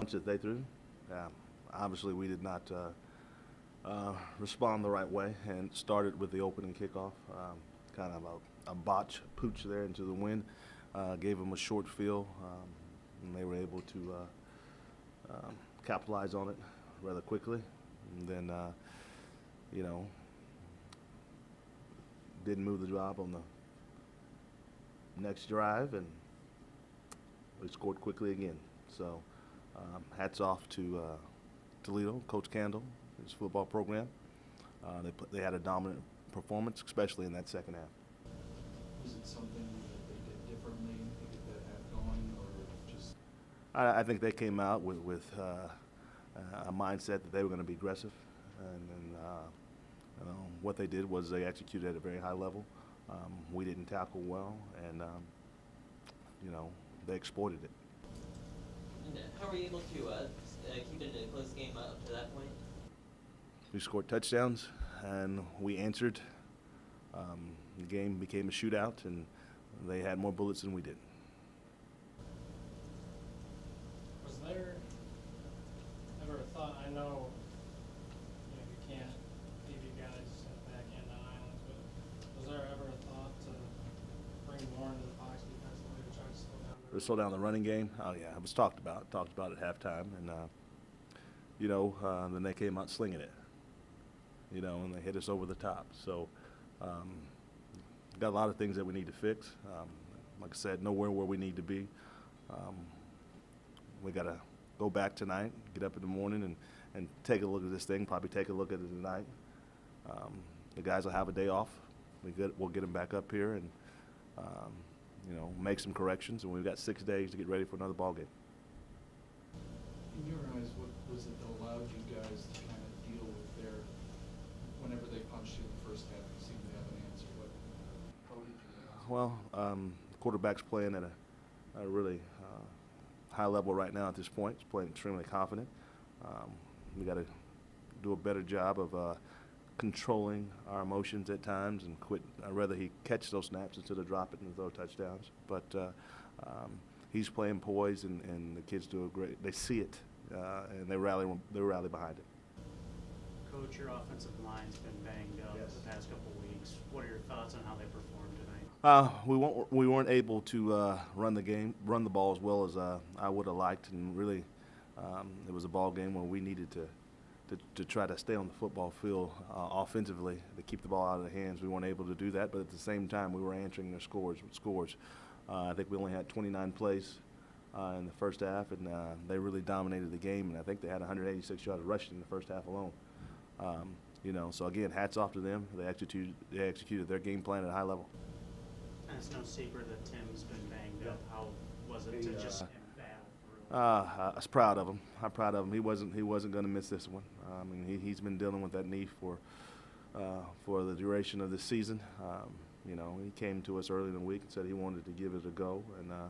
punch that they threw, obviously we did not respond the right way and started with the opening kickoff. Kind of a botch pooch there into the wind. Gave them a short field, and they were able to capitalize on it rather quickly. And then, didn't move the job on the next drive, and we scored quickly again. So hats off to Toledo, Coach Candle, his football program. They had a dominant performance, especially in that second half. Was it something that they did differently to get that half going, or just? I think they came out with a mindset that they were going to be aggressive, and what they did was they executed at a very high level. We didn't tackle well, and they exploited it. And how were you able to keep it a close game up to that point? We scored touchdowns, and we answered. The game became a shootout, and they had more bullets than we did. Was there ever a thought, I know you can't leave you guys back into islands, but was there ever a thought to bring more into the box defensively to try to slow down? To slow down the running game? Oh yeah, it was talked about at halftime, and then they came out slinging it, and they hit us over the top. So got a lot of things that we need to fix. Like I said, nowhere where we need to be. We got to go back tonight, get up in the morning, and take a look at this thing. Probably take a look at it tonight. The guys will have a day off. We'll get them back up here and make some corrections. And we've got 6 days to get ready for another ball game. In your eyes, what was it that allowed you guys to kind of deal with whenever they punched you in the first half, you seemed to have an answer? How did you answer? Well, the quarterback's playing at a really high level right now at this point. He's playing extremely confident. We got to do a better job of controlling our emotions at times and quit. I'd rather he catch those snaps instead of drop it and throw touchdowns. But he's playing poised, and the kids do a great. They see it, and they rally behind it. Coach, your offensive line's been banged up Yes. the past couple of weeks. What are your thoughts on how they performed tonight? We weren't able to run the ball as well as I would have liked, and really, it was a ball game where we needed to try to stay on the football field offensively to keep the ball out of their hands. We weren't able to do that, but at the same time, we were answering their scores with scores. I think we only had 29 plays in the first half, and they really dominated the game. And I think they had 186 yards rushing in the first half alone. So again, hats off to them. They executed their game plan at a high level. And it's no secret that Tim's been banged up. How was it to just battle through? I was proud of him. I'm proud of him. He wasn't going to miss this one. He's been dealing with that knee for the duration of this season. He came to us early in the week and said he wanted to give it a go, and I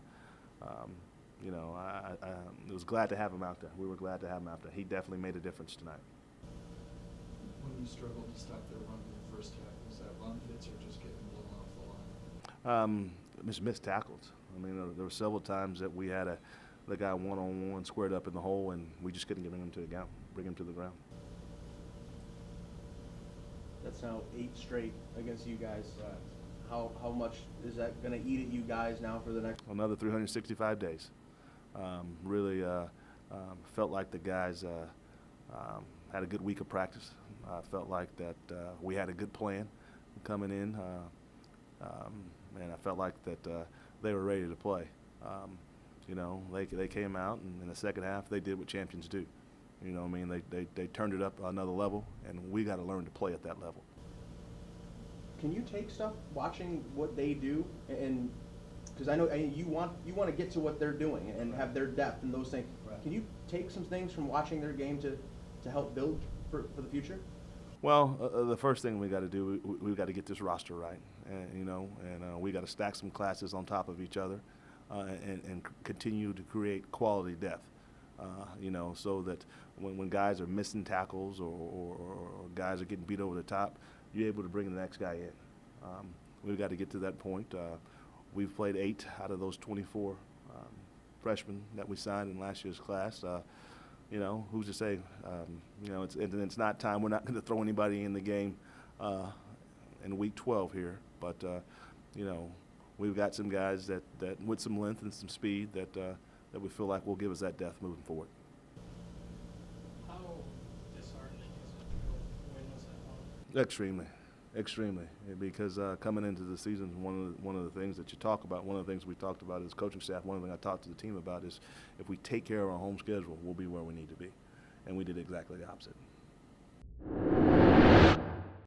was glad to have him out there. We were glad to have him out there. He definitely made a difference tonight. When you struggled to stop their run in the first half, was that run fits or just getting blown off the line? Missed tackles. There were several times that we had the guy one-on-one squared up in the hole, and we just couldn't bring him to the ground. That's now 8 straight against you guys. How much is that going to eat at you guys now for the next? Another 365 days. Really felt like the guys had a good week of practice. I felt like that we had a good plan coming in, and I felt like that they were ready to play. They came out, and in the second half they did what champions do. They turned it up another level, and we got to learn to play at that level. Can you take stuff watching what they do, and because I know you want to get to what they're doing and have their depth and those things. Right. Can you take some things from watching their game to help build for the future? Well, the first thing we got to do, we've got to get this roster right, and we got to stack some classes on top of each other, and continue to create quality depth. So that when guys are missing tackles or guys are getting beat over the top, you're able to bring the next guy in. We've got to get to that point. We've played 8 out of those 24 freshmen that we signed in last year's class. You know, who's to say? You know, it's not time. We're not going to throw anybody in the game in week 12 here, but you know, we've got some guys that with some length and some speed that we feel like will give us that depth moving forward. How disheartening is it to go winless at home? Extremely, extremely, because coming into the season, one of the things that you talk about, one of the things we talked about as coaching staff, one of the things I talked to the team about is if we take care of our home schedule, we'll be where we need to be, and we did exactly the opposite.